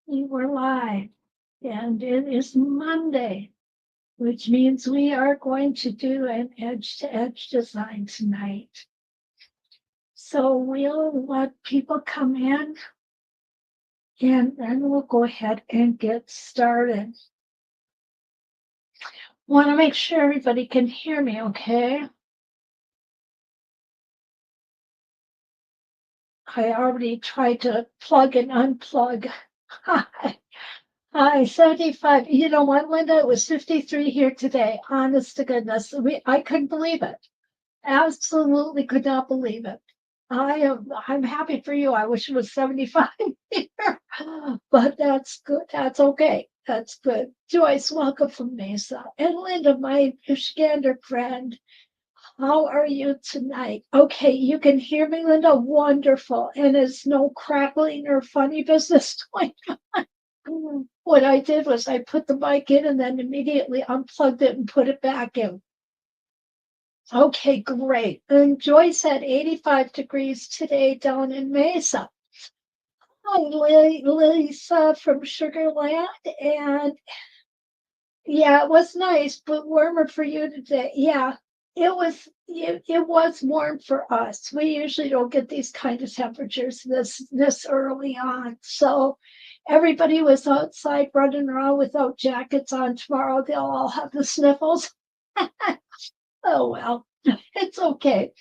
We're live, and it is Monday, which means we are going to do an edge-to-edge design tonight. So we'll let people come in, and then we'll go ahead and get started. Want to make sure everybody can hear me, okay? I already tried to plug and unplug. Hi, 75. You know what, Linda? It was 53 here today. Honest to goodness. I couldn't believe it. Absolutely could not believe it. I'm happy for you. I wish it was 75 here, but that's good. That's okay. That's good. Joyce, welcome from Mesa. And Linda, my Michigander friend, how are you tonight? Okay, you can hear me, Linda? Wonderful. And there's no crackling or funny business going on. What I did was I put the mic in and then immediately unplugged it and put it back in. Okay, great. And Joyce had 85 degrees today down in Mesa. Hi, Lisa from Sugarland. And yeah, it was nice, but warmer for you today. Yeah, it was warm for us. We usually don't get these kind of temperatures this early on. So everybody was outside running around without jackets on. Tomorrow they'll all have the sniffles. Oh well, it's okay.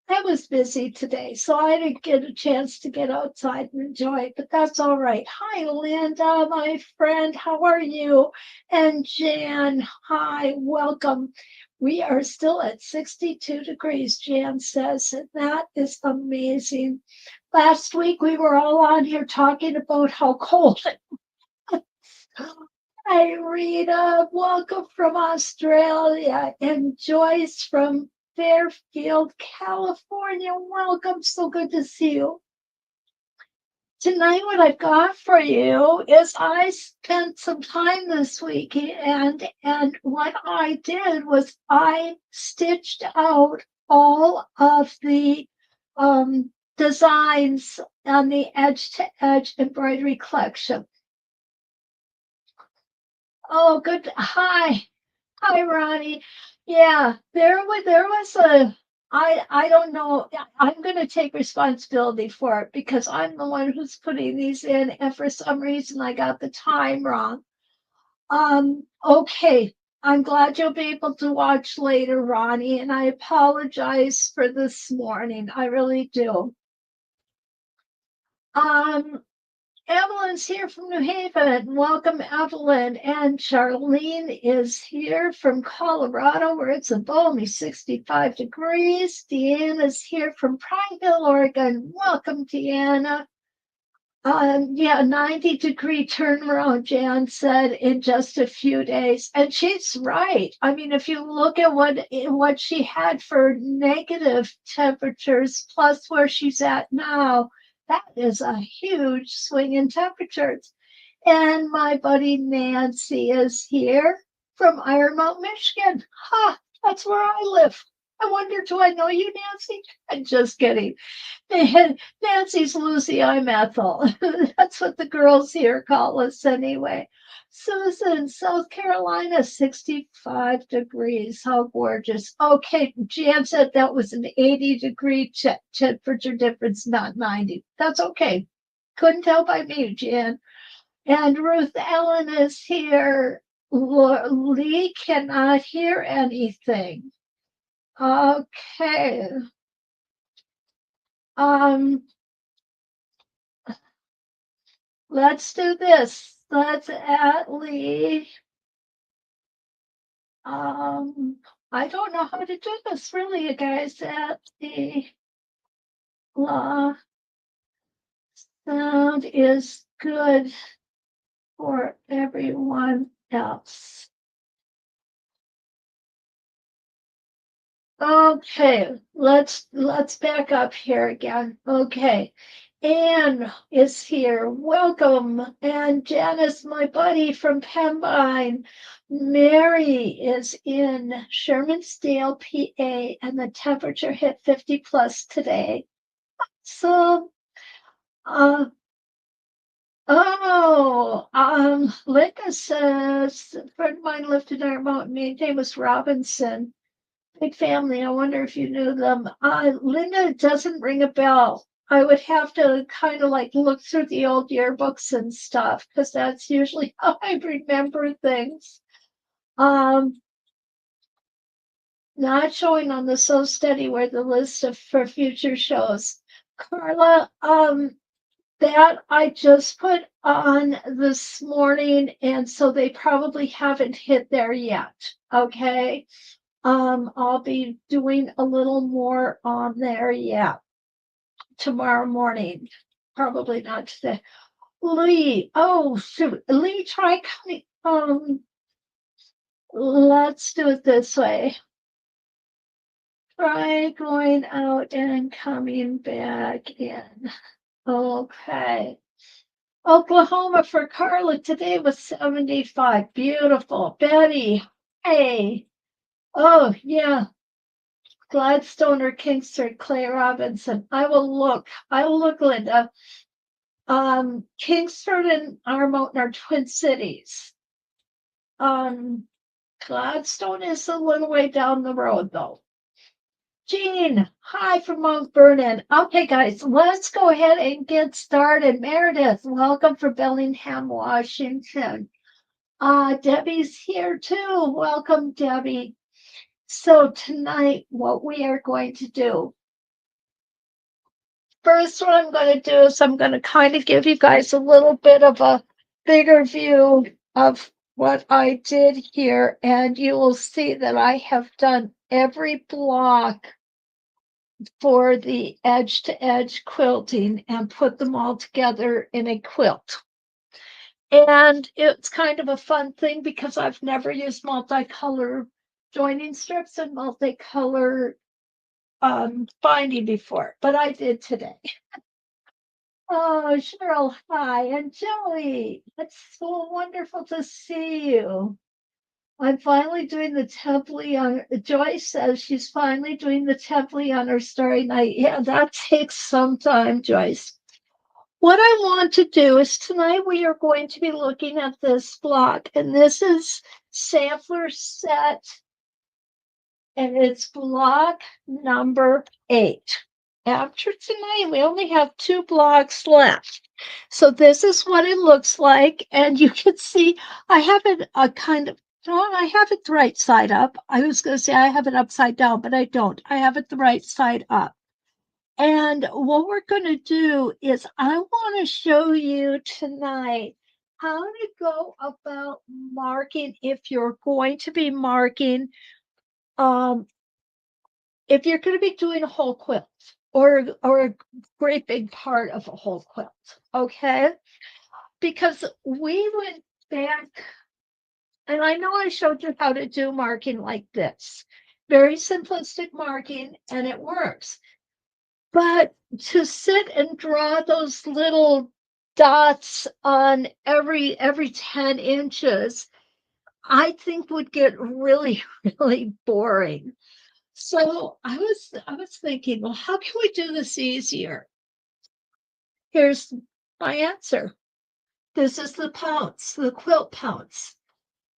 I was busy today, so I didn't get a chance to get outside and enjoy it, but that's all right. Hi, Linda, my friend. How are you? And Jan, hi, welcome. We are still at 62 degrees, Jan says, and that is amazing. Last week we were all on here talking about how cold it was. Hi, Rita, welcome from Australia, and Joyce from Fairfield, California. Welcome. So good to see you. Tonight, what I've got for you is I spent some time this week and what I did was I stitched out all of the designs on the edge to edge embroidery collection. Oh, good. Hi, Ronnie. Yeah, there was a I don't know. I'm going to take responsibility for it because I'm the one who's putting these in, and for some reason I got the time wrong. Okay. I'm glad you'll be able to watch later, Ronnie, and I apologize for this morning. I really do. Um, Evelyn's here from New Haven. Welcome, Evelyn. And Charlene is here from Colorado, where it's a balmy 65 degrees. Deanna's here from Prineville, Oregon. Welcome, Deanna. Yeah, 90-degree turnaround, Jan said, in just a few days. And she's right. I mean, if you look at what she had for negative temperatures plus where she's at now, that is a huge swing in temperatures. And my buddy Nancy is here from Ironmount, Michigan. Ha, that's where I live. I wonder, do I know you, Nancy? I'm just kidding. Nancy's Lucy, I'm Ethel. That's what the girls here call us anyway. Susan, South Carolina, 65 degrees. How gorgeous. Okay, Jan said that was an 80-degree temperature difference, not 90. That's okay. Couldn't tell by me, Jan. And Ruth Ellen is here. Lee cannot hear anything. Okay. Um, let's do this. Let's at Lee. I don't know how to do this really, you guys. At the law sound is good for everyone else. Okay, let's back up here again. Okay. Anne is here. Welcome. And Janice, my buddy from Pembine. Mary is in Shermansdale, PA, and the temperature hit 50 plus today. So, uh, oh, Linda says, a friend of mine lived in our mountain. His name was Robinson. Big family. I wonder if you knew them. Linda doesn't ring a bell. I would have to kind of like look through the old yearbooks and stuff because that's usually how I remember things. Not showing on the So Steady where the list of for future shows. Carla, that I just put on this morning, and so they probably haven't hit there yet. Okay. I'll be doing a little more on there yet tomorrow morning. Probably not today. Lee, oh shoot, Lee, try coming. Let's do it this way. Try going out and coming back in. Okay. Oklahoma for Carla today was 75. Beautiful. Betty, hey. Oh, yeah. Gladstone or Kingsford, Clay Robinson. I'll look, Linda. Kingsford and our mountain are twin cities. Gladstone is a little way down the road, though. Jean, hi from Mount Vernon. Okay, guys, let's go ahead and get started. Meredith, welcome from Bellingham, Washington. Debbie's here too. Welcome, Debbie. So tonight, what we are going to do, first, what I'm going to do is I'm going to kind of give you guys a little bit of a bigger view of what I did here, and you will see that I have done every block for the edge-to-edge quilting and put them all together in a quilt. And it's kind of a fun thing because I've never used multicolor joining strips and multicolor binding before, but I did today. Oh, Cheryl, hi, and Joey, it's so wonderful to see you. I'm finally doing the Templey on, Joyce says she's finally doing the Templey on her Starry Night. Yeah, that takes some time, Joyce. What I want to do is tonight we are going to be looking at this block, and this is sampler set, and it's block number 8. After tonight, we only have 2 blocks left. So this is what it looks like, and you can see I have it a kind of, no, I have it the right side up. I was going to say I have it upside down, but I don't. I have it the right side up. And what we're going to do is I want to show you tonight how to go about marking if you're going to be marking, if you're going to be doing a whole quilt or a great big part of a whole quilt, okay? Because we went back, and I know I showed you how to do marking like this. Very simplistic marking, and it works. But to sit and draw those little dots on every 10 inches, I think would get really, really boring. So I was thinking, well, how can we do this easier? Here's my answer. This is the pounce, the quilt pounce.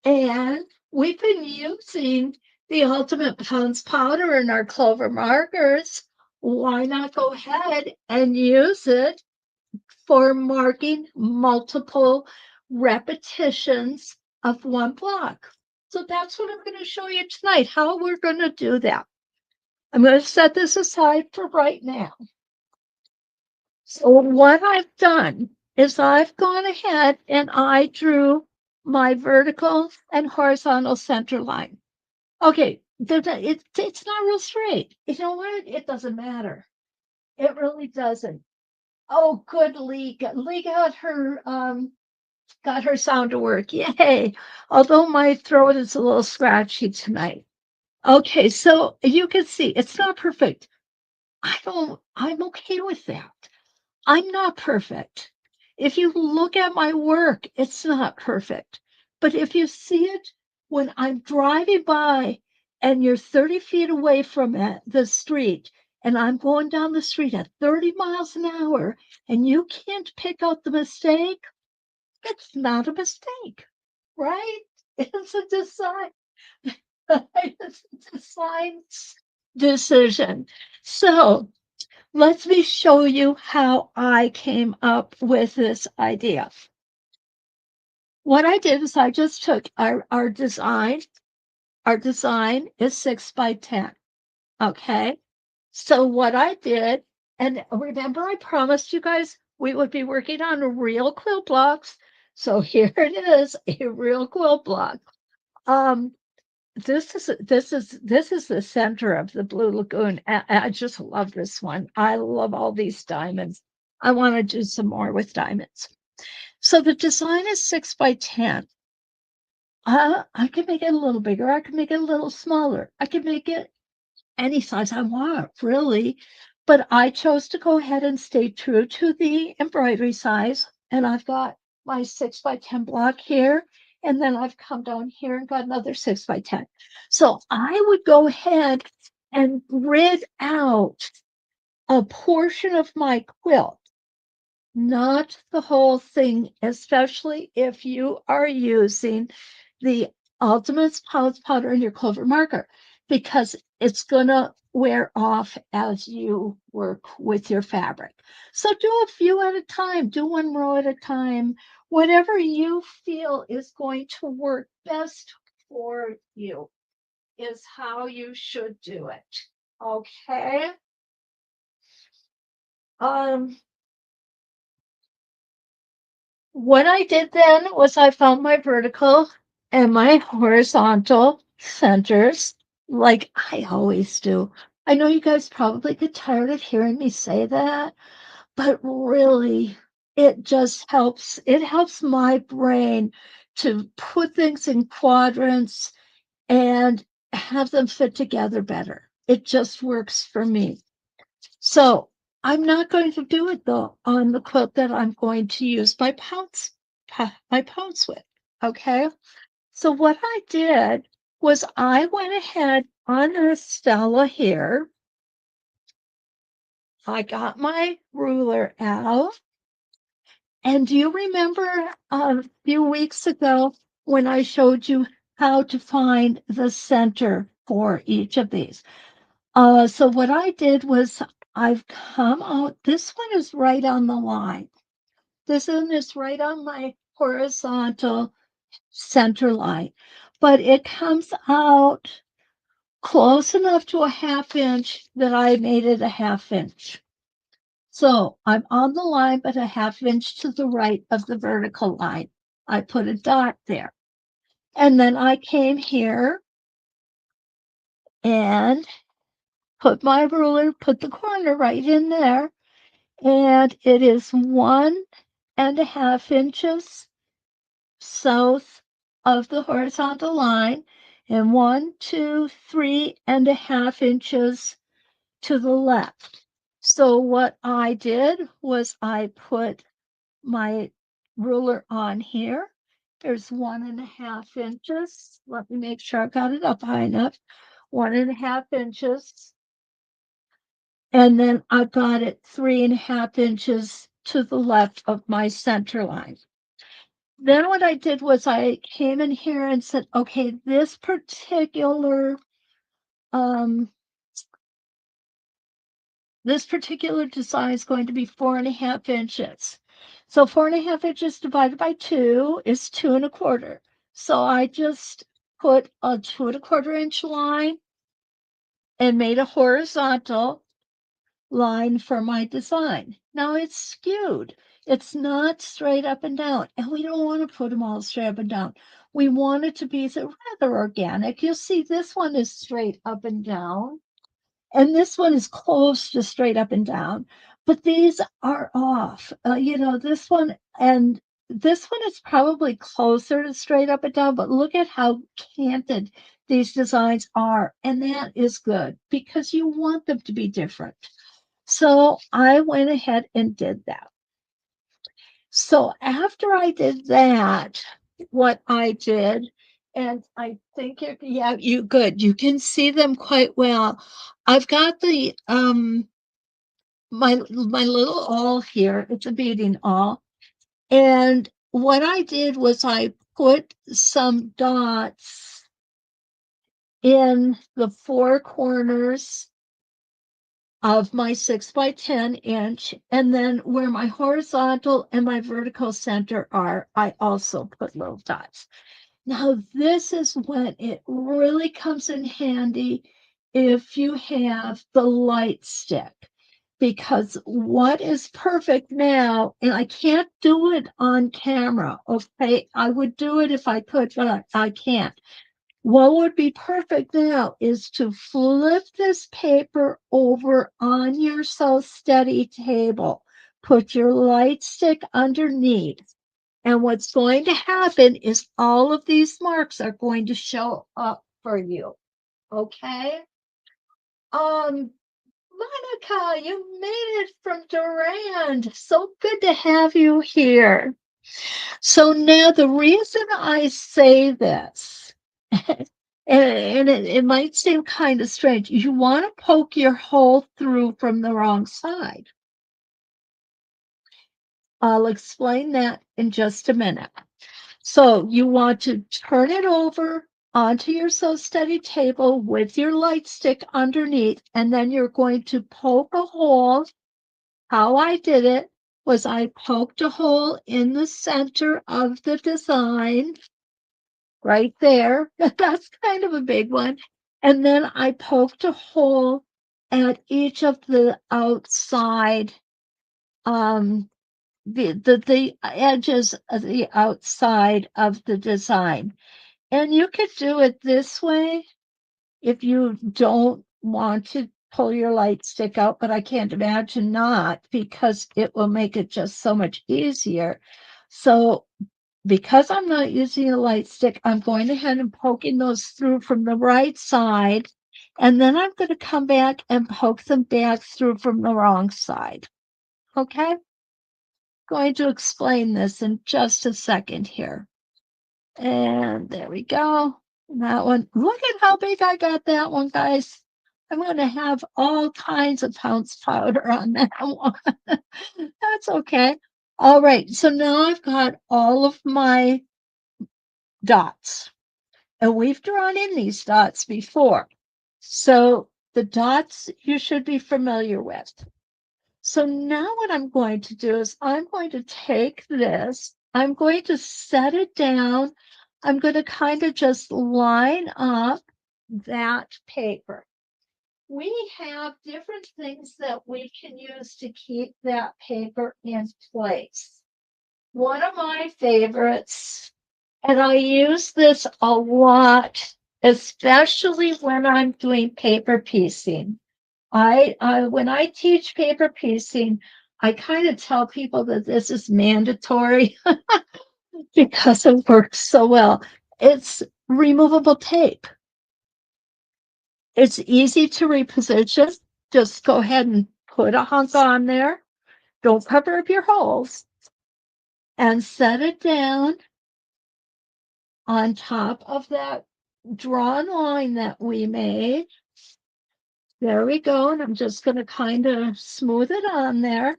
And we've been using the Ultimate Pounce powder in our clover markers. Why not go ahead and use it for marking multiple repetitions of one block? So that's what I'm going to show you tonight, how we're going to do that. I'm going to set this aside for right now. So what I've done is I've gone ahead and I drew my vertical and horizontal center line. Okay, it's not real straight. You know what? It doesn't matter. It really doesn't. Oh, good, Lee. Lee got her sound to work. Yay. Although my throat is a little scratchy tonight. Okay, so you can see it's not perfect. I'm okay with that. I'm not perfect. If you look at my work, it's not perfect. But if you see it when I'm driving by and you're 30 feet away from it, the street, and I'm going down the street at 30 miles an hour, and you can't pick out the mistake, It's not a mistake, right? It's a design. It's a design decision. So let me show you how I came up with this idea. What I did is I just took our design. Our design is 6 by 10. Okay. So what I did, and remember I promised you guys we would be working on real quilt blocks. So here it is, a real quilt block. Um, this is the center of the Blue Lagoon. I just love this one. I love all these diamonds. I want to do some more with diamonds. So the design is 6 by 10. I can make it a little bigger. I can make it a little smaller. I can make it any size I want, really. But I chose to go ahead and stay true to the embroidery size. And I've got my 6 by 10 block here. And then I've come down here and got another 6 by 10. So I would go ahead and grid out a portion of my quilt, not the whole thing, especially if you are using the Ultimates Polish Powder and your Clover marker, because it's going to wear off as you work with your fabric. So do a few at a time, do one row at a time, whatever you feel is going to work best for you is how you should do it. Okay. Um, What I did then was I found my vertical and my horizontal centers like I always do. I know you guys probably get tired of hearing me say that, but really it just helps. It helps my brain to put things in quadrants and have them fit together better. It just works for me. So I'm not going to do it though on the quilt that I'm going to use my pounce with. Okay. So what I did was I went ahead on this Stella here. I got my ruler out. And do you remember a few weeks ago when I showed you how to find the center for each of these? So what I did was I've come out, this one is right on the line. This one is right on my horizontal center line, but it comes out close enough to a 1/2 inch that I made it a 1/2 inch. So I'm on the line, but a 1/2 inch to the right of the vertical line. I put a dot there. And then I came here and put my ruler, put the corner right in there. And it is 1.5 inches south of the horizontal line and 3.5 inches to the left. So what I did was I put my ruler on here. There's 1.5 inches. Let me make sure I got it up high enough. 1.5 inches. And then I got it 3.5 inches to the left of my center line. Then what I did was I came in here and said, okay, um, this particular design is going to be 4.5 inches. So 4.5 inches divided by 2 is 2.25. So I just put a 2.25 inch line and made a horizontal line for my design. Now it's skewed. It's not straight up and down, and we don't want to put them all straight up and down. We want it to be rather organic. You'll see this one is straight up and down, and this one is close to straight up and down, but these are off. This one and this one is probably closer to straight up and down, but look at how canted these designs are, and that is good because you want them to be different. So I went ahead and did that. So after I did that, what I did, and I think you good. You can see them quite well. I've got the my little awl here. It's a beading awl, and what I did was I put some dots in the four corners of my 6 by 10 inch, and then where my horizontal and my vertical center are, I also put little dots. Now, this is when it really comes in handy if you have the light stick, because what is perfect now, and I can't do it on camera, okay? I would do it if I could, but I can't. What would be perfect now is to flip this paper over on your Sew Steady table, put your light stick underneath, and what's going to happen is all of these marks are going to show up for you. Okay? Monica, you made it from Durand. So good to have you here. So now the reason I say this, and it might seem kind of strange, you want to poke your hole through from the wrong side. I'll explain that in just a minute. So you want to turn it over onto your Sew Steady table with your light stick underneath, and then you're going to poke a hole. How I did it was I poked a hole in the center of the design, right there. That's kind of a big one. And then I poked a hole at each of the outside, the edges of the outside of the design. And you could do it this way if you don't want to pull your light stick out, but I can't imagine not, because it will make it just so much easier. So because I'm not using a light stick, I'm going ahead and poking those through from the right side. And then I'm going to come back and poke them back through from the wrong side. Okay? Going to explain this in just a second here. And there we go. That one. Look at how big I got that one, guys. I'm going to have all kinds of pounce powder on that one. That's okay. All right. So now I've got all of my dots. And we've drawn in these dots before. So the dots you should be familiar with. So now what I'm going to do is I'm going to take this, I'm going to set it down. I'm going to kind of just line up that paper. We have different things that we can use to keep that paper in place. One of my favorites, and I use this a lot, especially when I'm doing paper piecing. When I teach paper piecing, I kind of tell people that this is mandatory because it works so well. It's removable tape. It's easy to reposition. Just go ahead and put a hunk on there. Don't cover up your holes and set it down on top of that drawn line that we made. There we go. And I'm just going to kind of smooth it on there.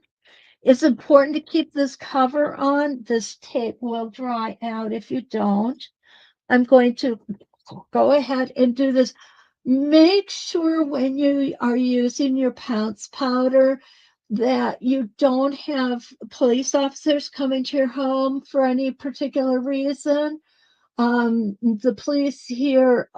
It's important to keep this cover on. This tape will dry out if you don't. I'm going to go ahead and do this. Make sure when you are using your pounce powder that you don't have police officers come into your home for any particular reason. The police here,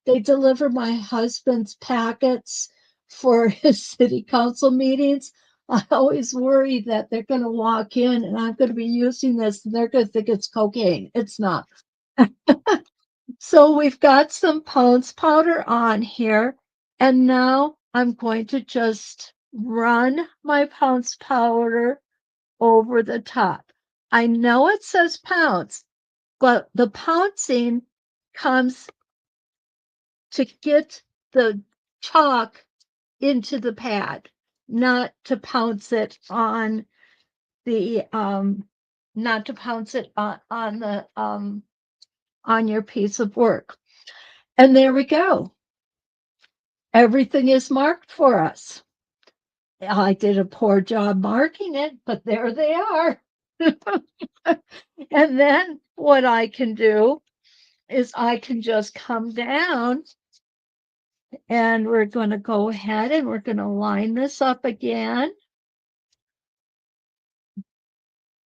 they deliver my husband's packets for his city council meetings. I always worry that they're going to walk in and I'm going to be using this and they're going to think it's cocaine. It's not. So we've got some pounce powder on here. And now I'm going to just run my pounce powder over the top. I know it says pounce, but the pouncing comes to get the chalk into the pad, not to pounce it on the not to pounce it on the on your piece of work. And there we go. Everything is marked for us. I did a poor job marking it, but there they are. And then what I can do is I can just come down and we're going to go ahead and we're going to line this up again.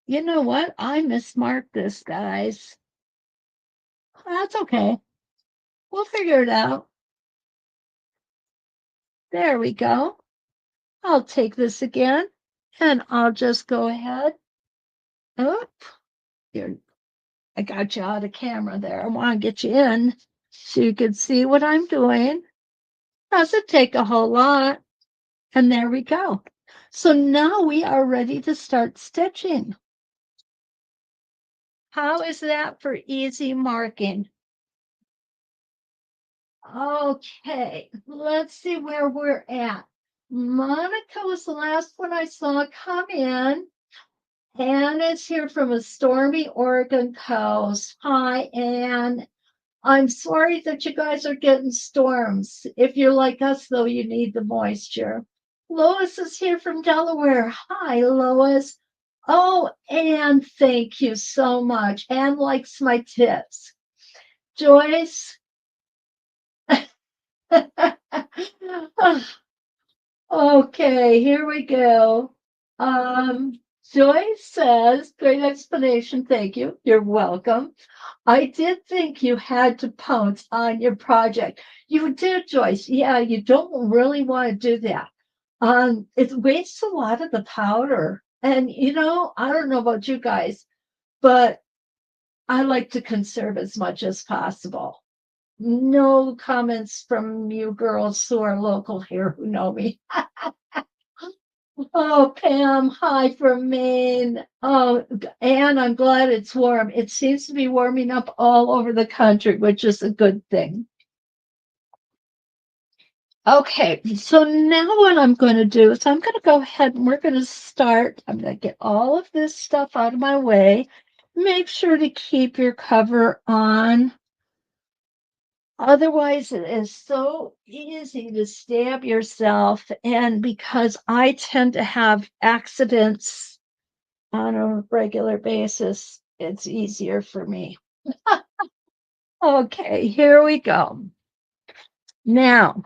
You know what? I mismarked this, guys. That's okay. We'll figure it out. There we go. I'll take this again and I'll just go ahead. Oh, here, I got you out of camera there. I want to get you in so you can see what I'm doing. Doesn't take a whole lot. And there we go. So now we are ready to start stitching. How is that for easy marking? Okay, let's see where we're at. Monica was the last one I saw come in. Anne is here from a stormy Oregon coast. Hi, Anne. I'm sorry that you guys are getting storms. If you're like us, though, you need the moisture. Lois is here from Delaware. Hi, Lois. Oh, Anne, thank you so much. Anne likes my tips. Joyce. Okay, here we go. Joyce says, great explanation. Thank you. You're welcome. I did think you had to pounce on your project. You did, Joyce. Yeah, you don't really want to do that. It wastes a lot of the powder. And I don't know about you guys, but I like to conserve as much as possible. No comments from you girls who are local here who know me. Oh, Pam, hi from Maine. Oh, Anne, I'm glad it's warm. It seems to be warming up all over the country, which is a good thing. Okay, so now what I'm going to do is I'm going to go ahead and we're going to start. I'm going to get all of this stuff out of my way. Make sure to keep your cover on. Otherwise, it is so easy to stab yourself. And because I tend to have accidents on a regular basis, it's easier for me. Okay, here we go. Now,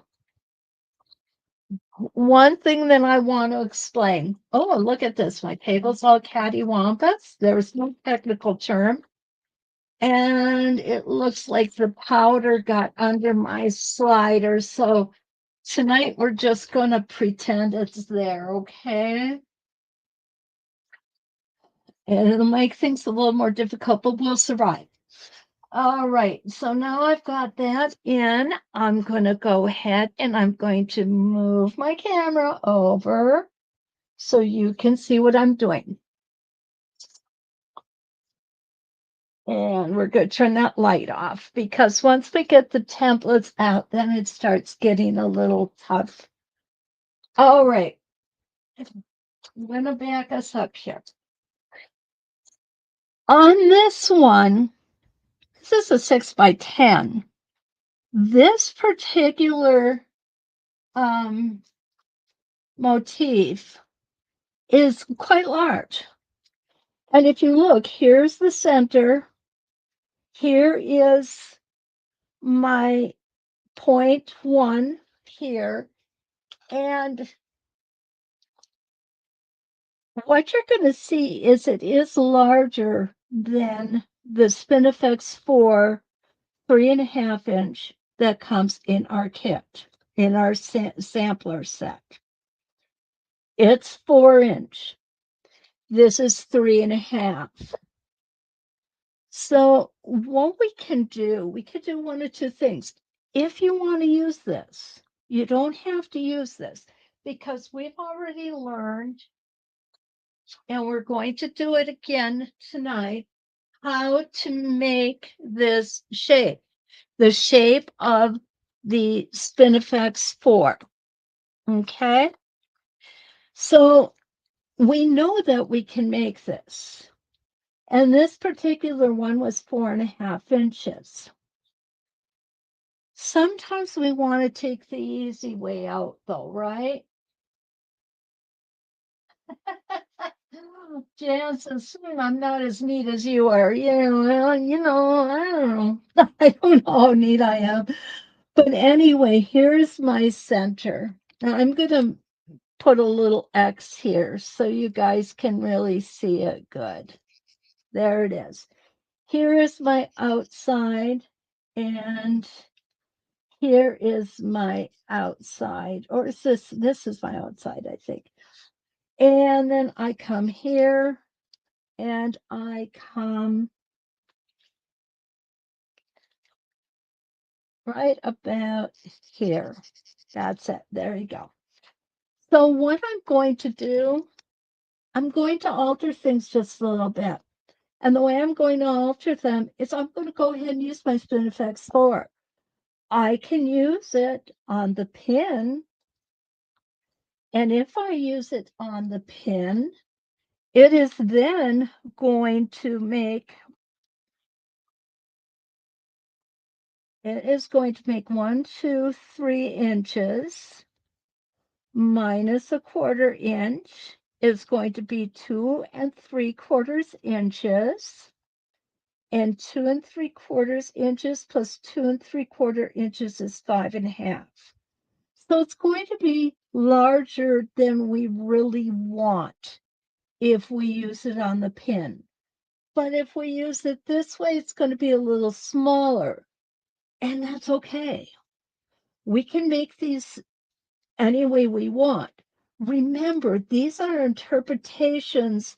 one thing that I want to explain. Oh, look at this. My table's all cattywampus. There's no technical term. And it looks like the powder got under my slider. So tonight we're just going to pretend it's there, okay? And it'll make things a little more difficult, but we'll survive. All right, so now I've got that in. I'm going to go ahead and I'm going to move my camera over so you can see what I'm doing. And we're going to turn that light off because once we get the templates out, then it starts getting a little tough. All right, I'm going to back us up here. On this one, this is a 6x10. This particular motif is quite large. And if you look, here's the center. Here is my point one here. And what you're going to see is it is larger than the Spinifex 4 3.5 inch that comes in our kit, in our sampler set. It's 4 inch. This is 3.5. So what we can do one of two things. If you want to use this, you don't have to use this because we've already learned, and we're going to do it again tonight, how to make this shape, the shape of the Spinifex 4. Okay? So we know that we can make this. And this particular one was 4.5 inches. Sometimes we want to take the easy way out, though, right? Jan says, I'm not as neat as you are. Well, I don't know. I don't know how neat I am. But anyway, here's my center. Now I'm going to put a little X here so you guys can really see it good. There it is. Here is my outside, and here is my outside. Or is this is my outside, I think. And then I come here and I come right about here. That's it. There you go. So what I'm going to do, I'm going to alter things just a little bit. And the way I'm going to alter them is I'm going to go ahead and use my Spoon FX 4. I can use it on the pin. And if I use it on the pin, it is then going to make, it is going to make 1, 2, 3 inches minus a 1/4 inch is going to be 2 3/4 inches. And 2 3/4 inches plus 2 3/4 inches is 5.5. So it's going to be larger than we really want if we use it on the pin. But if we use it this way, it's going to be a little smaller. And that's okay. We can make these any way we want. Remember, these are interpretations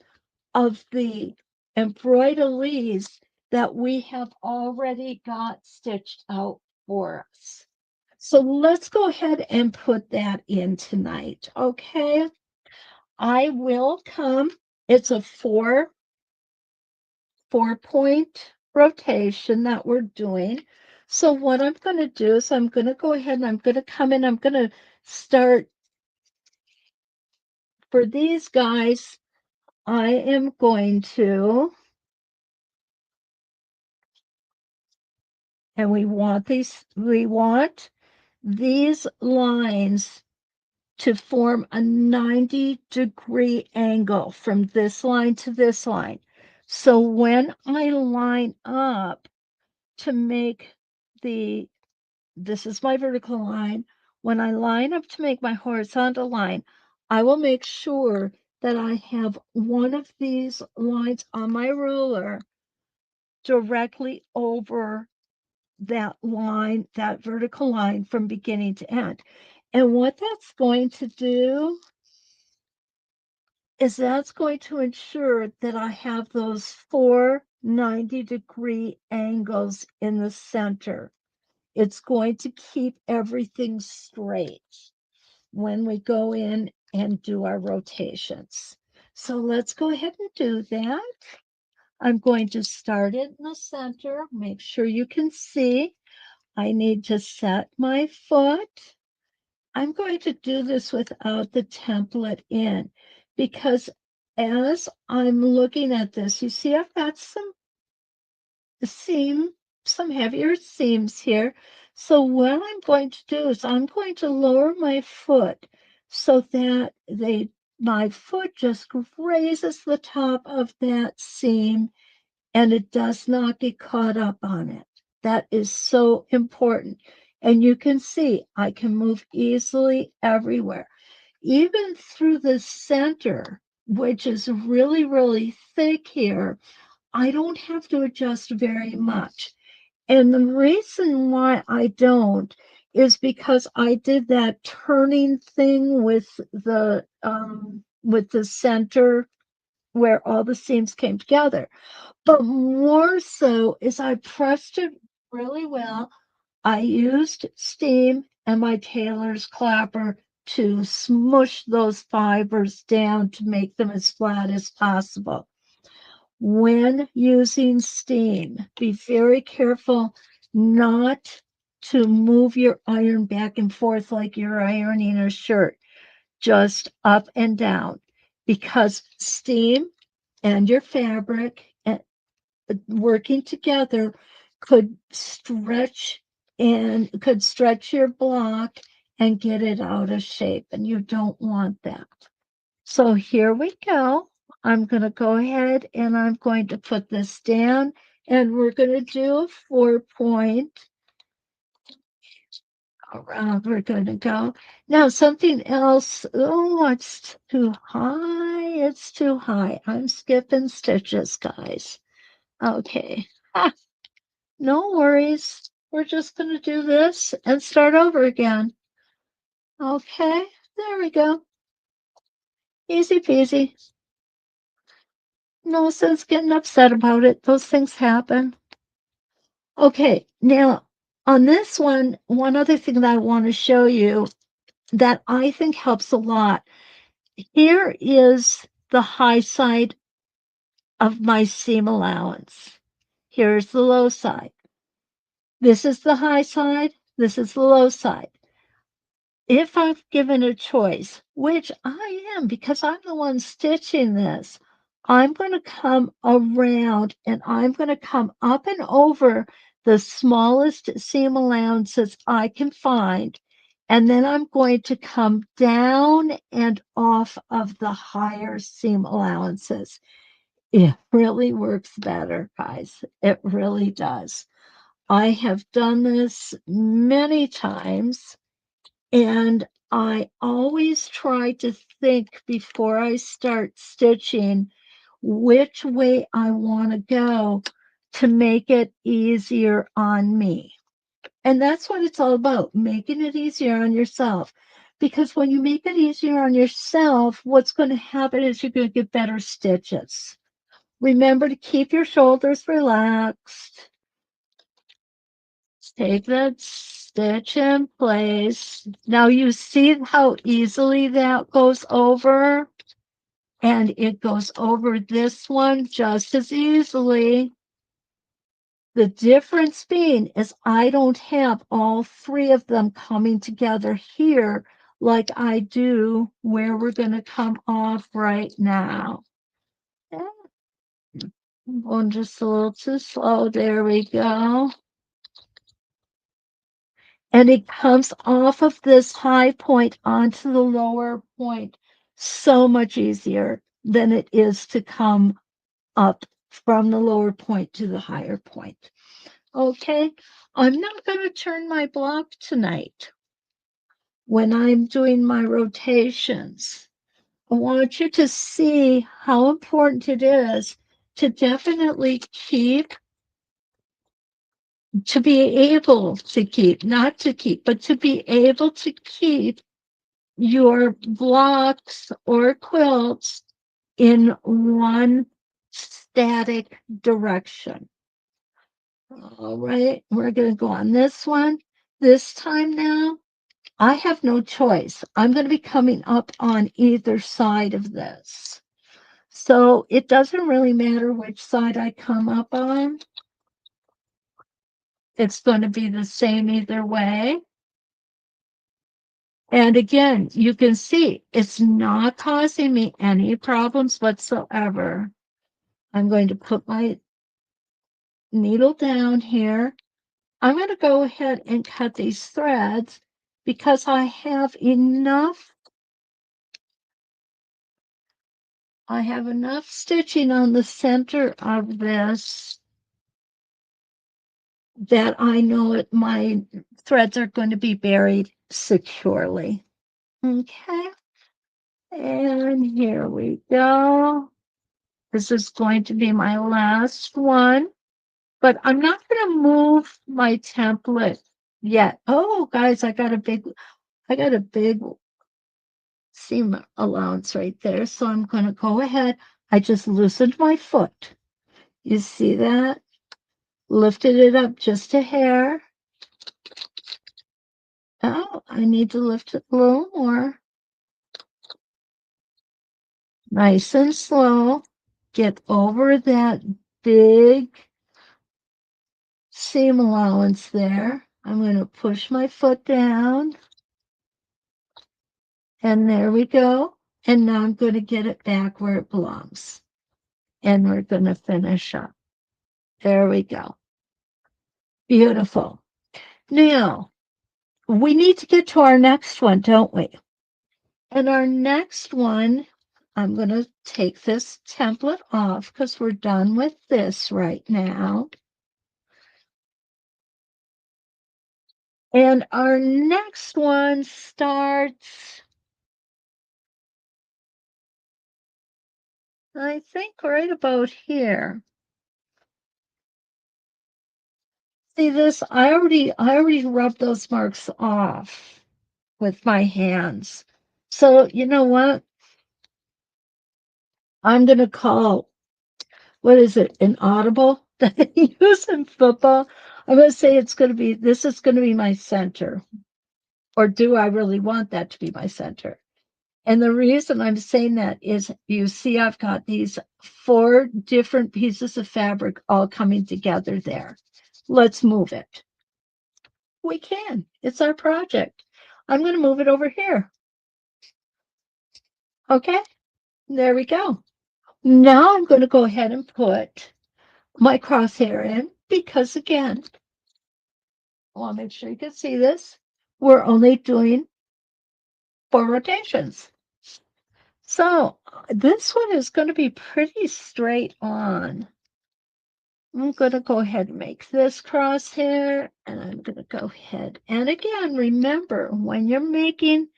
of the embroideries that we have already got stitched out for us. So let's go ahead and put that in tonight, okay? I will come, it's a 4-point rotation that we're doing. So what I'm going to do is I'm going to go ahead and I'm going to come in, I'm going to start for these guys. I am going to, and we want these lines to form a 90-degree angle from this line to this line. So when I line up to make this is my vertical line. When I line up to make my horizontal line, I will make sure that I have one of these lines on my ruler directly over that line, that vertical line from beginning to end. And what that's going to do is that's going to ensure that I have those 4 90-degree angles in the center. It's going to keep everything straight when we go in and do our rotations. So let's go ahead and do that. I'm going to start it in the center. Make sure you can see. I need to set my foot. I'm going to do this without the template in because as I'm looking at this, you see I've got some heavier seams here. So what I'm going to do is I'm going to lower my foot so that my foot just grazes the top of that seam and it does not get caught up on it. That is so important. And you can see I can move easily everywhere, even through the center, which is really, really thick here. I don't have to adjust very much. And the reason why I don't is because I did that turning thing with the center where all the seams came together. But more so is I pressed it really well. I used steam and my tailor's clapper to smush those fibers down to make them as flat as possible. When using steam, be very careful not to move your iron back and forth like you're ironing a shirt, just up and down, because steam and your fabric working together could stretch your block and get it out of shape, and you don't want that. So here we go. I'm going to go ahead and I'm going to put this down and we're going to do a 4-point around. We're going to go. Now, something else. Oh, it's too high. It's too high. I'm skipping stitches, guys. Okay. Ah, no worries. We're just going to do this and start over again. Okay. There we go. Easy peasy. No sense getting upset about it. Those things happen. Okay, now on this one other thing that I want to show you that I think helps a lot. Here is the high side of my seam allowance. Here's the low side. This is the high side. This is the low side. If I've given a choice, which I am because I'm the one stitching this, I'm going to come around and I'm going to come up and over the smallest seam allowances I can find. And then I'm going to come down and off of the higher seam allowances. It really works better, guys. It really does. I have done this many times and I always try to think before I start stitching which way I want to go to make it easier on me. And that's what it's all about, making it easier on yourself. Because when you make it easier on yourself, what's going to happen is you're going to get better stitches. Remember to keep your shoulders relaxed. Take that stitch in place. Now you see how easily that goes over, and it goes over this one just as easily. The difference being is I don't have all three of them coming together here like I do where we're going to come off right now. I'm going just a little too slow. There we go. And it comes off of this high point onto the lower point so much easier than it is to come up from the lower point to the higher point. Okay, I'm not going to turn my block tonight when I'm doing my rotations. I want you to see how important it is to definitely keep, to be able to keep, not to keep, but to be able to keep your blocks or quilts in one static direction. All right, we're going to go on this one. This time now, I have no choice. I'm going to be coming up on either side of this. So it doesn't really matter which side I come up on. It's going to be the same either way. And again, you can see it's not causing me any problems whatsoever. I'm going to put my needle down here. I'm going to go ahead and cut these threads because I have enough stitching on the center of this that I know it my threads are going to be buried securely. Okay. And here we go. This is going to be my last one, but I'm not going to move my template yet. Oh, guys, I got a big seam allowance right there. So I'm going to go ahead. I just loosened my foot. You see that? Lifted it up just a hair. Oh, I need to lift it a little more. Nice and slow. Get over that big seam allowance there. I'm going to push my foot down. And there we go. And now I'm going to get it back where it belongs. And we're going to finish up. There we go. Beautiful. Now, we need to get to our next one, don't we? And our next one I'm going to take this template off because we're done with this right now. And our next one starts, I think, right about here. See this? I already rubbed those marks off with my hands. So you know what? I'm going to call, what is it, an audible that I use in football? I'm going to say this is going to be my center. Or do I really want that to be my center? And the reason I'm saying that is you see, I've got these 4 different pieces of fabric all coming together there. Let's move it. We can. It's our project. I'm going to move it over here. Okay, there we go. Now I'm going to go ahead and put my crosshair in because, again, I want to make sure you can see this. We're only doing 4 rotations. So this one is going to be pretty straight on. I'm going to go ahead and make this crosshair, and I'm going to go ahead. And again, remember, when you're making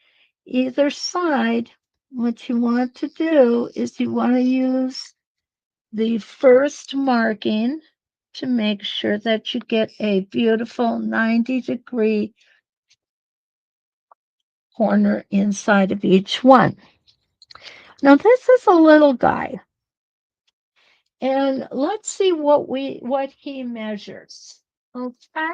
either side, what you want to do is you want to use the first marking to make sure that you get a beautiful 90-degree corner inside of each one. Now this is a little guy. And let's see what he measures. Okay.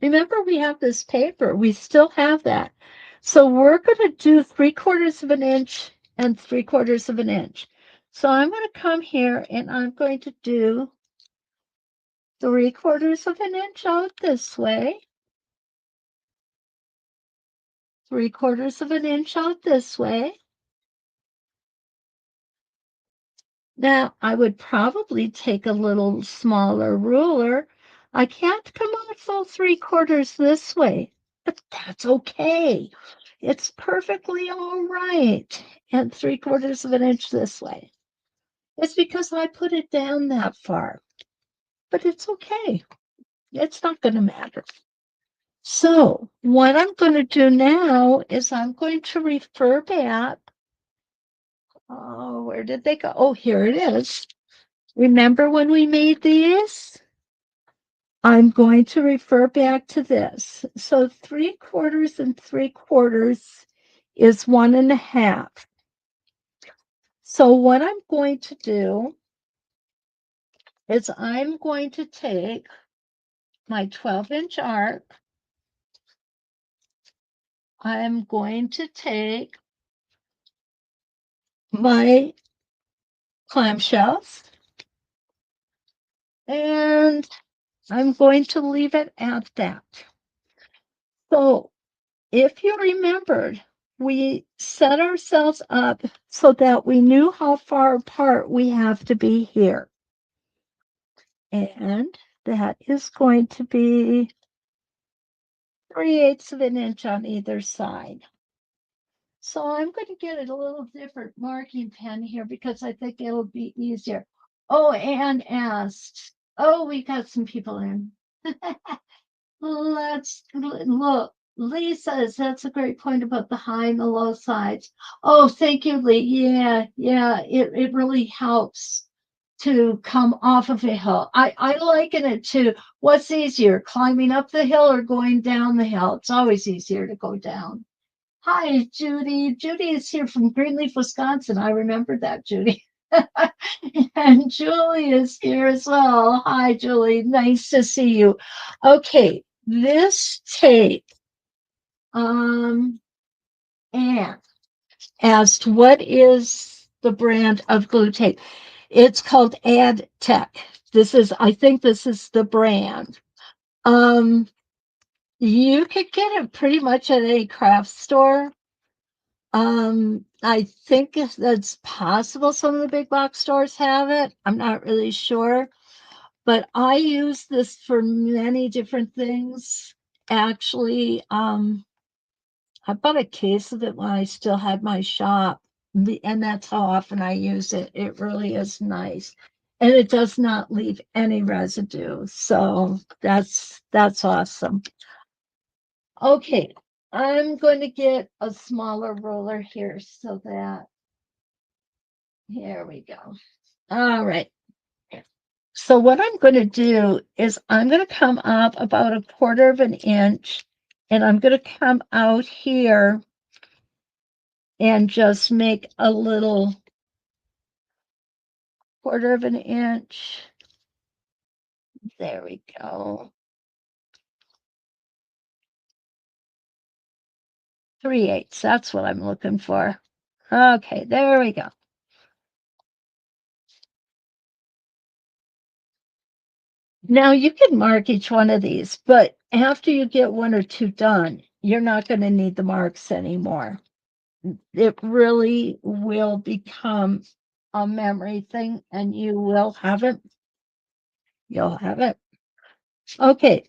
Remember, we have this paper. We still have that. So we're going to do 3/4 of an inch and 3/4 of an inch. So I'm going to come here and I'm going to do 3/4 of an inch out this way. 3/4 of an inch out this way. Now, I would probably take a little smaller ruler. I can't come out full 3/4 this way, but that's okay. It's perfectly all right. And 3/4 of an inch this way. It's because I put it down that far, but it's okay. It's not going to matter. So what I'm going to do now is I'm going to refer back. Oh, where did they go? Oh, here it is. Remember when we made these? I'm going to refer back to this. So 3/4 and 3/4 is 1.5. So what I'm going to do is I'm going to take my 12-inch arc. I'm going to take my clamshells and I'm going to leave it at that. So if you remembered, we set ourselves up so that we knew how far apart we have to be here. And that is going to be 3/8 of an inch on either side. So I'm going to get a little different marking pen here because I think it'll be easier. Oh, Anne asked. Oh, we got some people in. Let's look. Lee says that's a great point about the high and the low sides. Oh, thank you, Lee. Yeah, it really helps to come off of a hill. I liken it to what's easier, climbing up the hill or going down the hill. It's always easier to go down. Hi, Judy. Judy is here from Greenleaf, Wisconsin. I remember that, Judy. And Julie is here as well. Hi, Julie. Nice to see you. Okay, this tape, and asked what is the brand of glue tape? It's called Ad Tech. I think this is the brand. You could get it pretty much at a craft store. I think that's possible. Some of the big box stores have it. I'm not really sure, but I use this for many different things. Actually, I bought a case of it when I still had my shop, and that's how often I use it. It really is nice. And it does not leave any residue. So that's awesome. Okay, I'm going to get a smaller ruler here so that here we go. All right. So what I'm going to do is I'm going to come up about 1/4 of an inch, and I'm going to come out here and just make a little 1/4 of an inch. There we go. 3/8. That's what I'm looking for. Okay, there we go. Now you can mark each one of these, but after you get 1 or 2 done, you're not going to need the marks anymore. It really will become a memory thing, and you will have it. You'll have it. Okay.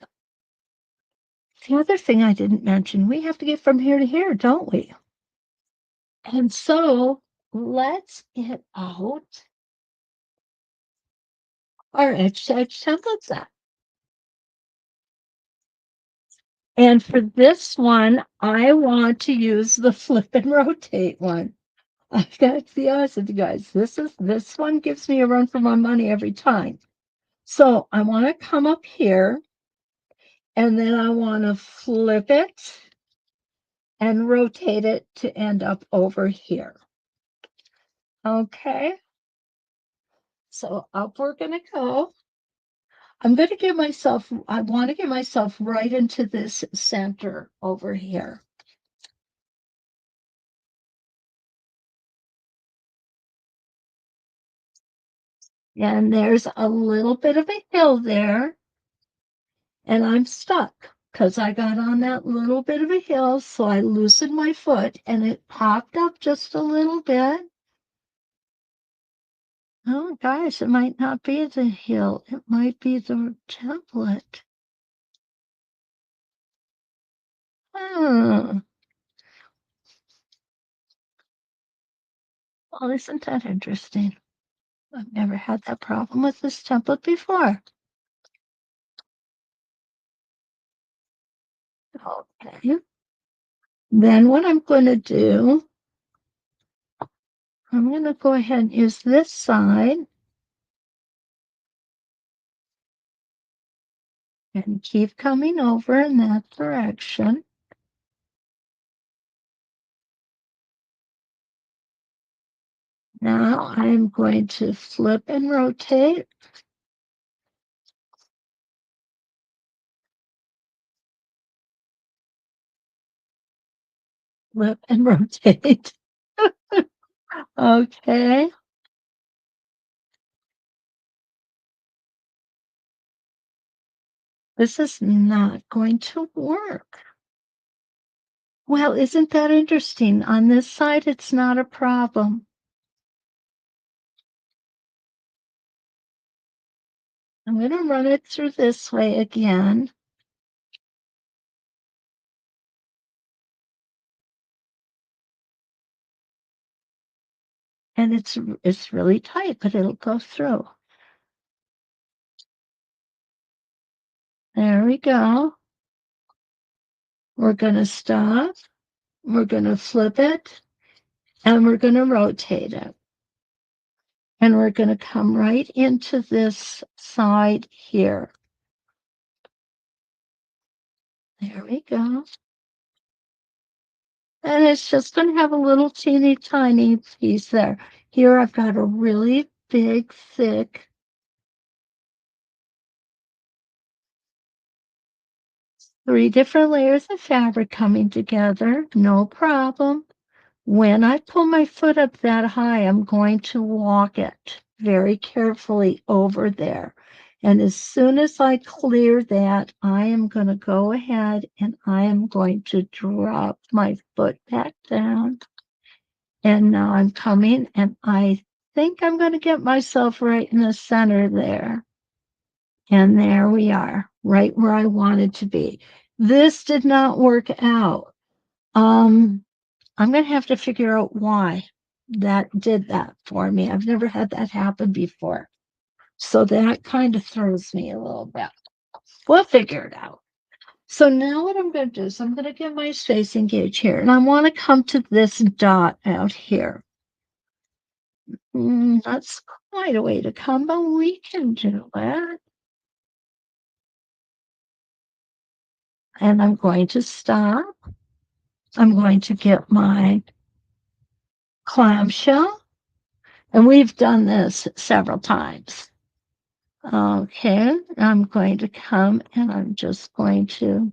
The other thing I didn't mention, we have to get from here to here, don't we? And so let's get out our edge to edge template set. And for this one, I want to use the flip and rotate one. I've got to be honest with you guys. This one gives me a run for my money every time. So I want to come up here, and then I want to flip it and rotate it to end up over here. Okay. So up we're going to go. I'm going to give myself, I want to get myself right into this center over here. And there's a little bit of a hill there, and I'm stuck because I got on that little bit of a hill, so I loosened my foot and it popped up just a little bit. Oh gosh, it might not be the hill, it might be the template. Hmm. Well, isn't that interesting? I've never had that problem with this template before. Okay. Then what I'm going to do, I'm going to go ahead and use this side and keep coming over in that direction. Now I'm going to flip and rotate. Flip and rotate. Okay. This is not going to work. Well, isn't that interesting? On this side, it's not a problem. I'm going to run it through this way again. And it's really tight, but it'll go through. There we go. We're going to stop. We're going to flip it, and we're going to rotate it. And we're going to come right into this side here. There we go. And it's just going to have a little teeny tiny piece there. Here I've got a really big, thick 3 different layers of fabric coming together. No problem. When I pull my foot up that high, I'm going to walk it very carefully over there. And as soon as I clear that, I am going to go ahead and I am going to drop my foot back down. And now I'm coming, and I think I'm going to get myself right in the center there. And there we are, right where I wanted to be. This did not work out. I'm going to have to figure out why that did that for me. I've never had that happen before. So that kind of throws me a little bit. We'll figure it out. So now what I'm going to do is I'm going to get my spacing gauge here, and I want to come to this dot out here. That's quite a way to come, but we can do it. And I'm going to stop. I'm going to get my clamshell, and we've done this several times. Okay, I'm going to come and I'm just going to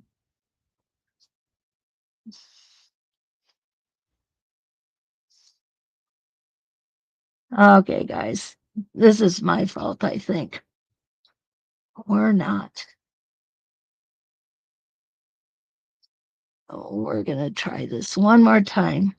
okay, guys, this is my fault, I think, or not. Oh, we're gonna try this one more time.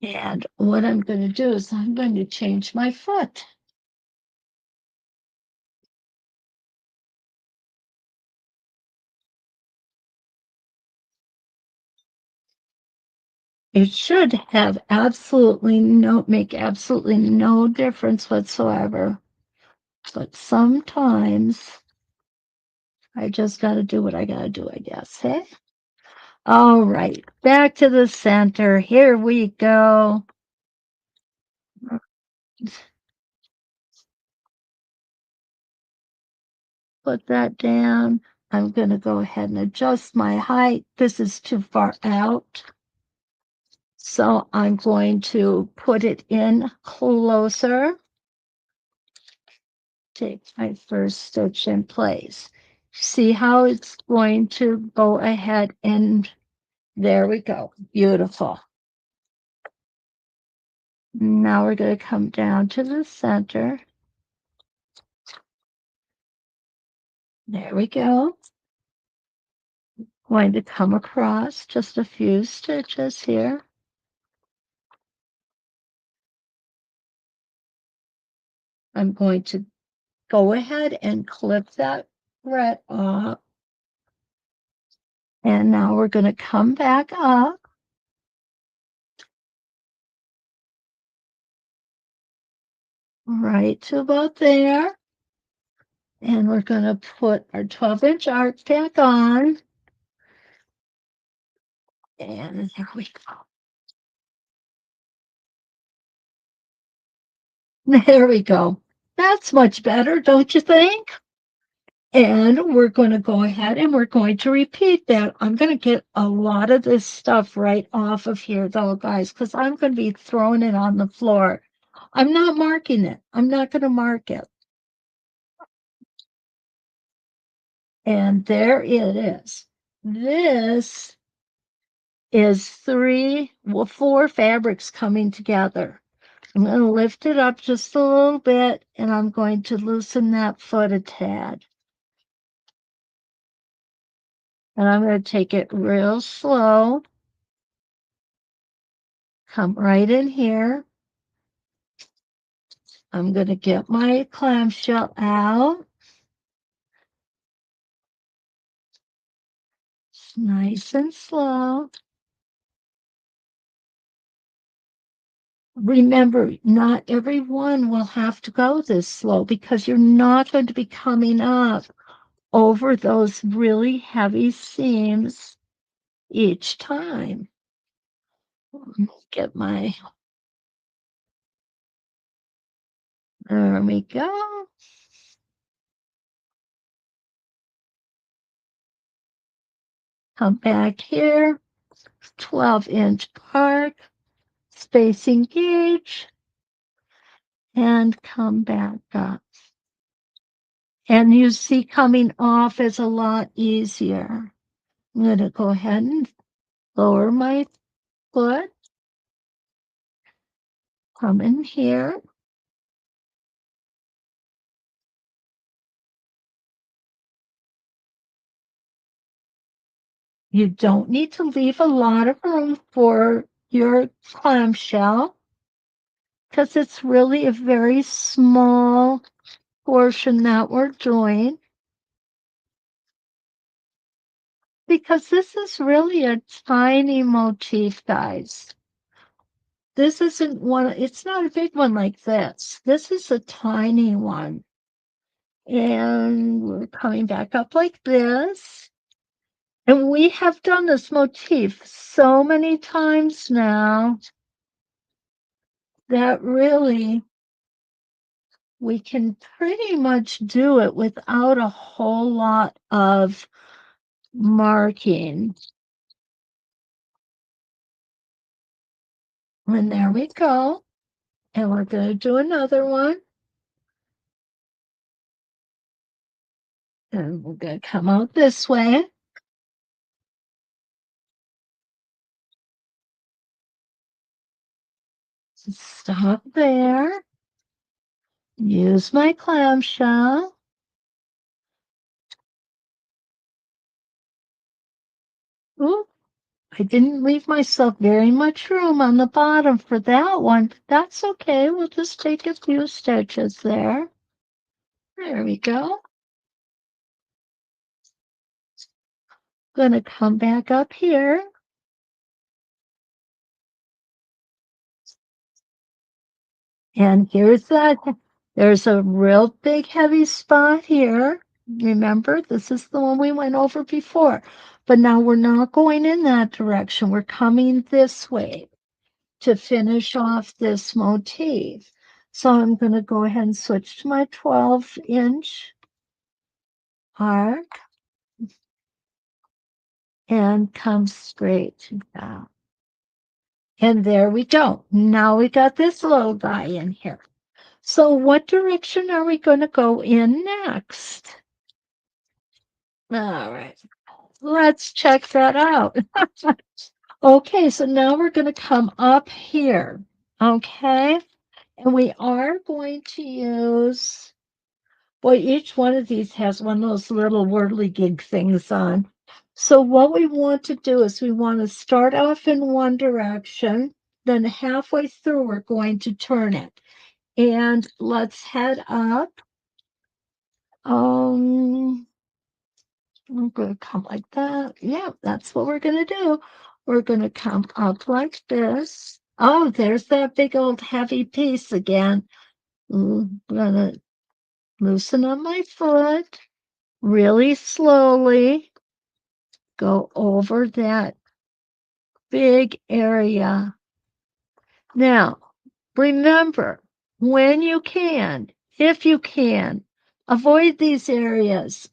And what I'm going to do is I'm going to change my foot. It should have make absolutely no difference whatsoever. But sometimes I just got to do what I got to do, I guess. Hey? All right, back to the center. Here we go. Put that down. I'm going to go ahead and adjust my height. This is too far out. So I'm going to put it in closer. Take my first stitch in place. See how it's going to go ahead, and there we go. Beautiful. Now we're going to come down to the center. There we go. Going to come across just a few stitches here. I'm going to go ahead and clip that thread off. And now we're going to come back up. Right to about there. And we're going to put our 12-inch arc back on. And there we go. There we go. That's much better, don't you think? And we're going to go ahead and we're going to repeat that. I'm going to get a lot of this stuff right off of here, though, guys, because I'm going to be throwing it on the floor. I'm not marking it. I'm not going to mark it. And there it is. This is four fabrics coming together. I'm going to lift it up just a little bit, and I'm going to loosen that foot a tad. And I'm going to take it real slow. Come right in here. I'm going to get my clamshell out. Nice and slow. Remember, not everyone will have to go this slow because you're not going to be coming up over those really heavy seams each time. Get my, there we go. Come back here, 12-inch arc, spacing gauge, and come back up. And you see coming off is a lot easier. I'm going to go ahead and lower my foot. Come in here. You don't need to leave a lot of room for your clamshell because it's really a very small portion that we're doing, because this is really a tiny motif, guys. This isn't one, it's not a big one like this. This is a tiny one. And we're coming back up like this. And we have done this motif so many times now that really we can pretty much do it without a whole lot of marking. And there we go. And we're going to do another one. And we're going to come out this way. Stop there. Use my clamshell. Ooh, I didn't leave myself very much room on the bottom for that one, but that's okay. We'll just take a few stitches there. There we go. Gonna come back up here. And here's that. There's a real big heavy spot here. Remember, this is the one we went over before. But now we're not going in that direction. We're coming this way to finish off this motif. So I'm going to go ahead and switch to my 12-inch arc and come straight down. And there we go. Now we got this little guy in here. So what direction are we going to go in next? All right, let's check that out. Okay, so now we're going to come up here. Okay, and we are going to use, boy, each one of these has one of those little whirligig things on. So what we want to do is we want to start off in one direction, then halfway through we're going to turn it. And let's head up. We're going to come like that. Yeah, that's what we're going to do. We're going to come up like this. Oh, there's that big old heavy piece again. I'm going to loosen up my foot really slowly. Go over that big area. Now, remember, when you can, if you can, avoid these areas.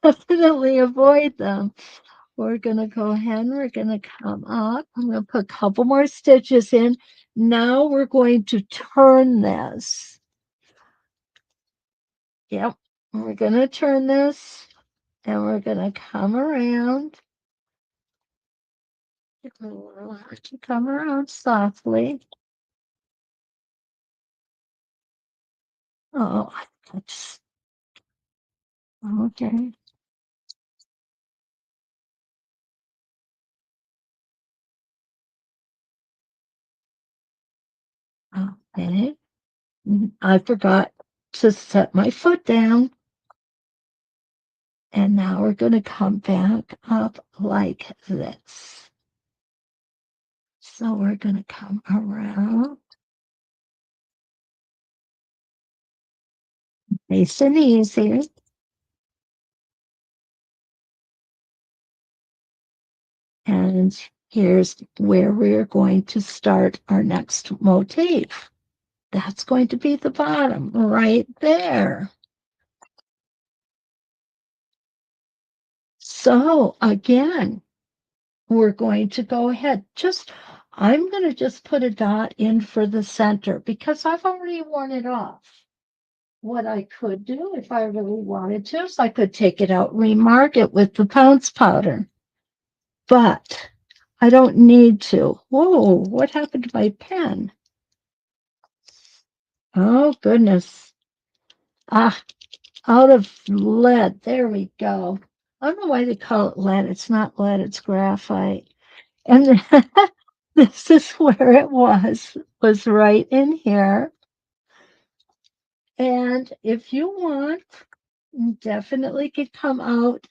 Definitely avoid them. We're going to go ahead and we're going to come up. I'm going to put a couple more stitches in. Now we're going to turn this. Yep. We're going to turn this and we're going to come around. Come around softly. Oh, that's okay. Okay. I forgot to set my foot down. And now we're going to come back up like this. So we're going to come around. Nice and easy. And here's where we're going to start our next motif. That's going to be the bottom right there. So again, we're going to go ahead. I'm going to just put a dot in for the center because I've already worn it off. What I could do if I really wanted to is I could take it out, remark it with the pounce powder. But I don't need to. Whoa, what happened to my pen? Oh, goodness. Ah, out of lead. There we go. I don't know why they call it lead. It's not lead, it's graphite. And this is where it was right in here. And if you want, you definitely could come out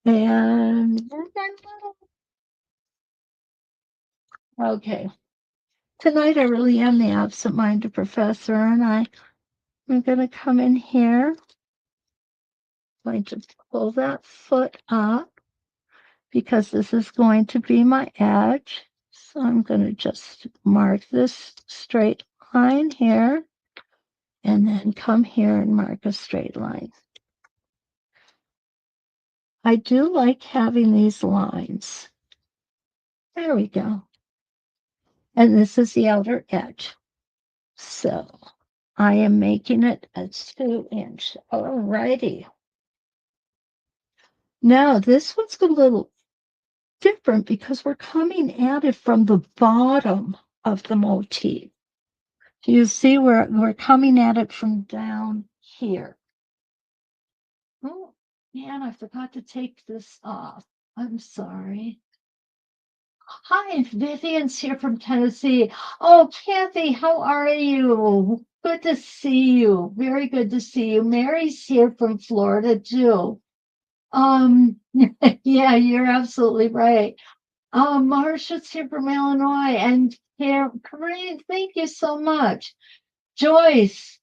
and work on little. Okay. Tonight I really am the absent-minded professor, and I'm going to come in here. I'm going to pull that foot up because this is going to be my edge. So I'm going to just mark this straight line here and then come here and mark a straight line. I do like having these lines. There we go. And this is the outer edge. So I am making it a 2-inch. Alrighty. Now this one's a little different because we're coming at it from the bottom of the motif. You see we're coming at it from down here. Oh, man, I forgot to take this off. I'm sorry. Hi, Vivian's here from Tennessee. Oh, Kathy, how are you? Good to see you. Very good to see you. Mary's here from Florida too. Yeah, you're absolutely right. Marcia's here from Illinois, and Corinne, thank you so much. Joyce,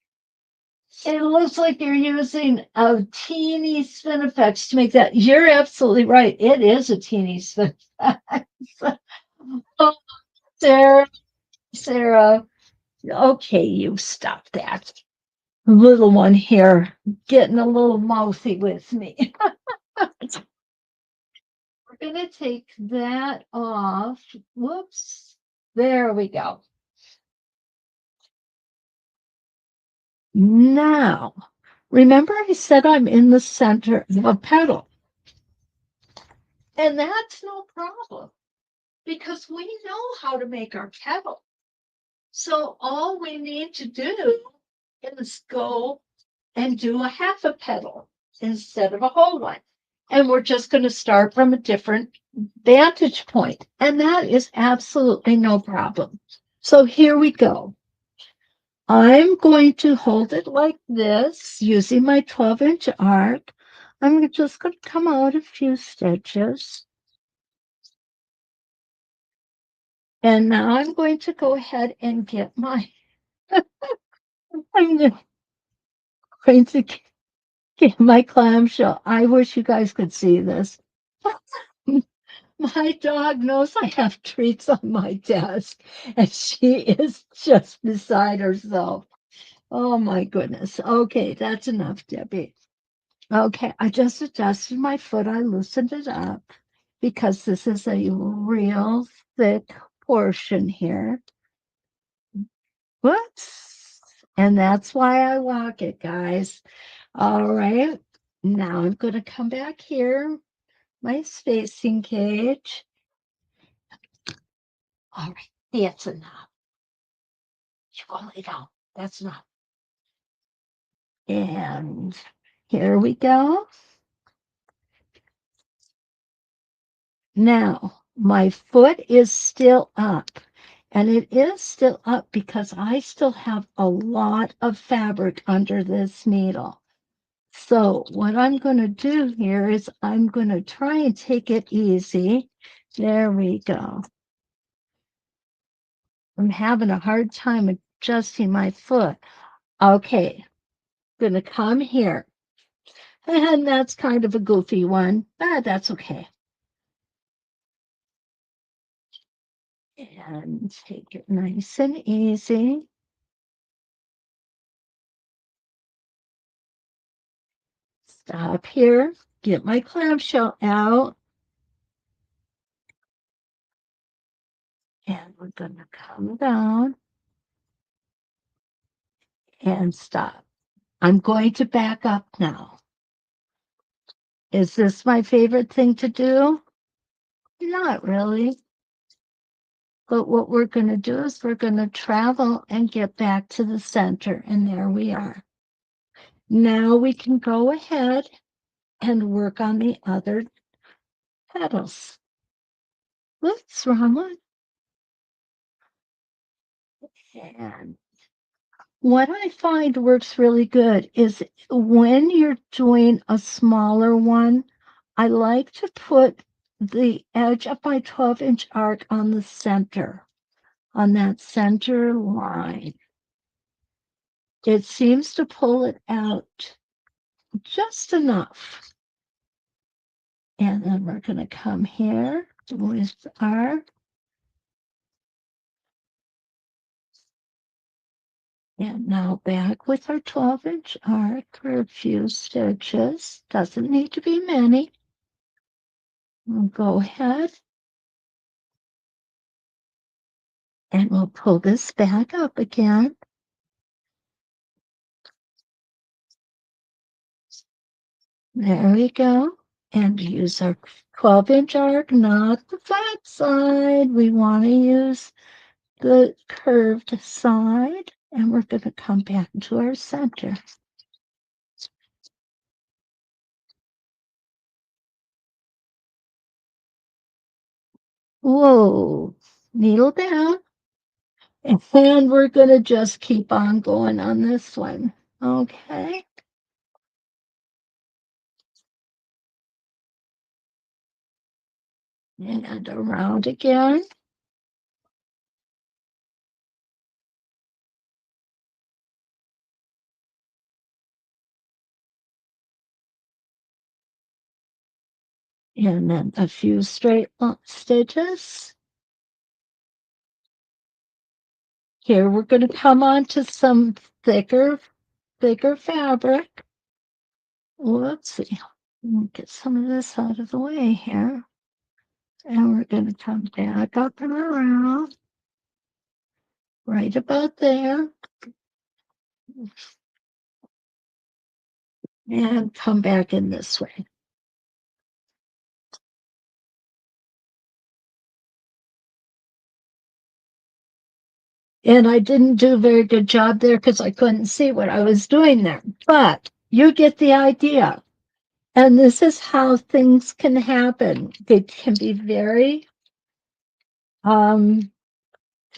it looks like you're using a teeny spinifex to make that. You're absolutely right. It is a teeny spinifex. Oh, Sarah, okay, you stop that. Little one here getting a little mouthy with me. We're going to take that off. Whoops. There we go. Now, remember I said I'm in the center of a petal. And that's no problem because we know how to make our petal. So all we need to do is go and do a half a petal instead of a whole one. And we're just going to start from a different vantage point. And that is absolutely no problem. So here we go. I'm going to hold it like this using my 12-inch arc. I'm just going to come out a few stitches. And now I'm going to go ahead and get my, I'm going to get my clamshell. I wish you guys could see this. My dog knows I have treats on my desk, and she is just beside herself. Oh my goodness. Okay, that's enough, Debbie. Okay, I just adjusted my foot. I loosened it up because this is a real thick portion here. Whoops. And that's why I lock it, guys. All right. Now I'm going to come back here, my spacing gauge. All right, that's enough. You go lay down. That's enough. And here we go. Now, my foot is still up. And it is still up because I still have a lot of fabric under this needle. So what I'm going to do here is I'm going to try and take it easy. There we go. I'm having a hard time adjusting my foot. Okay, going to come here. And that's kind of a goofy one, but that's okay. And take it nice and easy. Stop here, get my clamshell out. And we're going to come down and stop. I'm going to back up now. Is this my favorite thing to do? Not really. But what we're going to do is we're going to travel and get back to the center. And there we are. Now we can go ahead and work on the other petals. Whoops, wrong one. And What I find works really good is when you're doing a smaller one, I like to put the edge of my 12-inch arc on the center, on that center line. It seems to pull it out just enough. And then we're going to come here with our, and now back with our 12-inch arc for a few stitches. Doesn't need to be many. We'll go ahead and we'll pull this back up again. There we go. And use our 12-inch arc, not the flat side. We want to use the curved side. And we're going to come back to our center. Whoa, needle down. And we're going to just keep on going on this one. Okay. And around again. And then a few straight stitches. Here we're going to come on to some thicker fabric. Let's see. Get some of this out of the way here. And we're going to come back up and around. Right about there. And come back in this way. And I didn't do a very good job there because I couldn't see what I was doing there. But you get the idea. And this is how things can happen. They can be very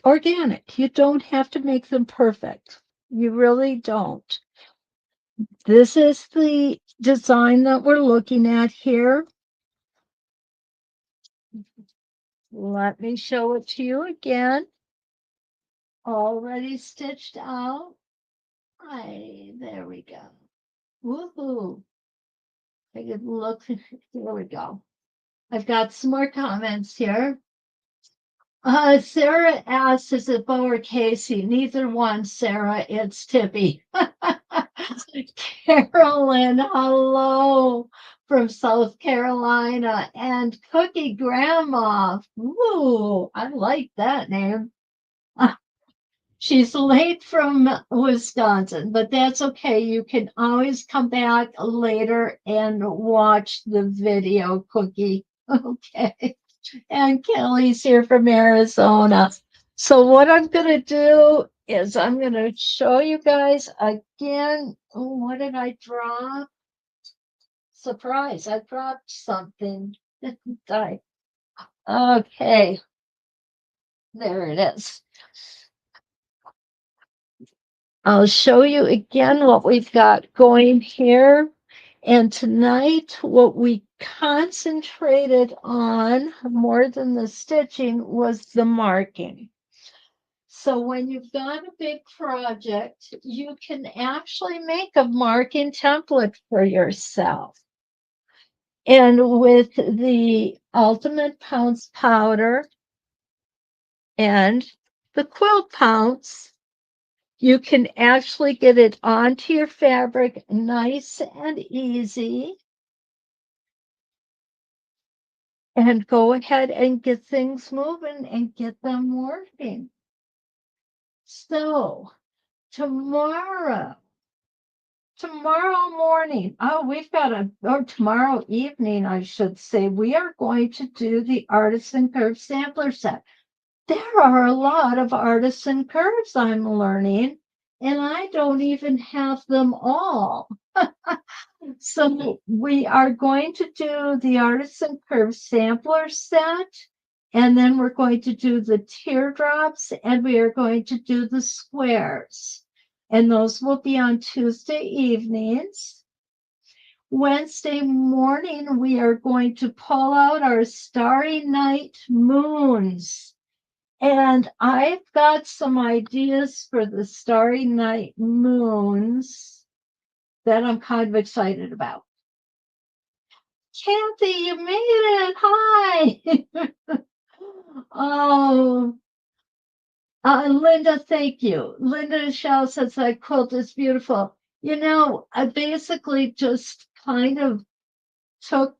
organic. You don't have to make them perfect. You really don't. This is the design that we're looking at here. Let me show it to you again. Already stitched out. There we go. Woohoo. I could look. Here we go. I've got some more comments here. Sarah asks, is it Bo or Casey? Neither one, Sarah. It's Tippy. Carolyn, hello from South Carolina. And Cookie Grandma. Woo, I like that name. She's late from Wisconsin, but that's okay. You can always come back later and watch the video, Cookie. Okay. And Kelly's here from Arizona. So what I'm going to do is I'm going to show you guys again. Oh, what did I draw? Surprise, I dropped something. Okay. There it is. I'll show you again what we've got going here. And tonight, what we concentrated on more than the stitching was the marking. So when you've got a big project, you can actually make a marking template for yourself. And with the Ultimate Pounce powder and the quilt pounce, you can actually get it onto your fabric nice and easy. And go ahead and get things moving and get them working. So tomorrow morning, or tomorrow evening, I should say, we are going to do the Artisan Curve Sampler Set. There are a lot of artisan curves I'm learning, and I don't even have them all. So we are going to do the Artisan Curve Sampler Set, and then we're going to do the teardrops, and we are going to do the squares. and those will be on Tuesday evenings. Wednesday morning, we are going to pull out our Starry Night Moons. And I've got some ideas for the Starry Night Moons that I'm kind of excited about. Kathy, you made it. Hi. Oh, Linda, thank you. Linda Shaw says that quilt is beautiful. You know, I basically just kind of took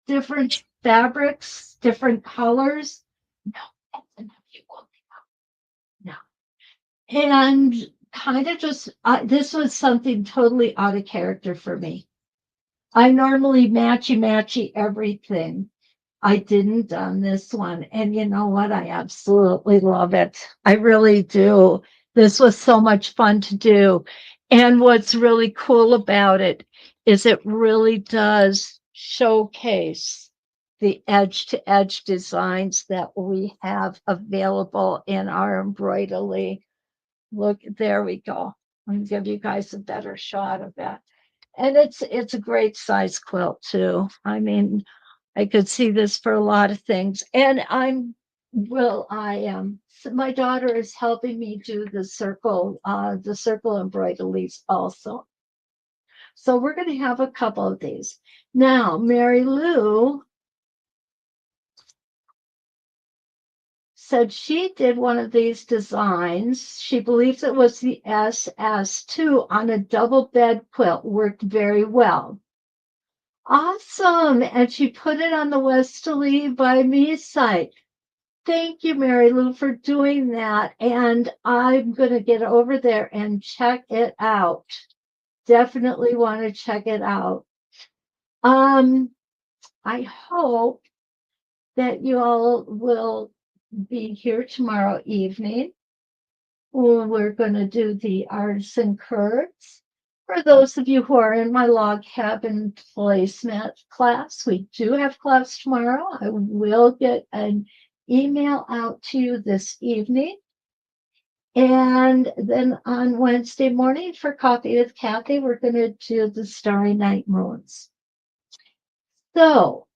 different fabrics, different colors. No, that's enough. You won't. No. And kind of just, this was something totally out of character for me. I normally matchy everything. I didn't on this one. And you know what? I absolutely love it. I really do. This was so much fun to do. And what's really cool about it is it really does showcase the edge to edge designs that we have available in our embroidery. Look, there we go. Let me give you guys a better shot of that. And it's a great size quilt too. I mean, I could see this for a lot of things. And I am. So my daughter is helping me do the circle embroideries also. So we're going to have a couple of these. Now, Mary Lou said she did one of these designs. She believes it was the SS2 on a double bed quilt, worked very well. Awesome. And she put it on the Westerly by Me site. Thank you, Mary Lou, for doing that. And I'm going to get over there and check it out. Definitely want to check it out. I hope that you all will be here tomorrow evening. We're going to do the artisan curves. For those of you who are in my log cabin placemat class, we do have class tomorrow. I will get an email out to you this evening. And then on Wednesday morning for Coffee with Kathy, we're going to do the Starry Night Moons. So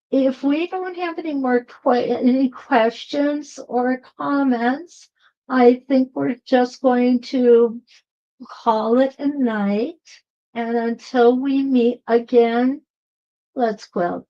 if we don't have any more any questions or comments, I think we're just going to call it a night. And until we meet again, let's quilt.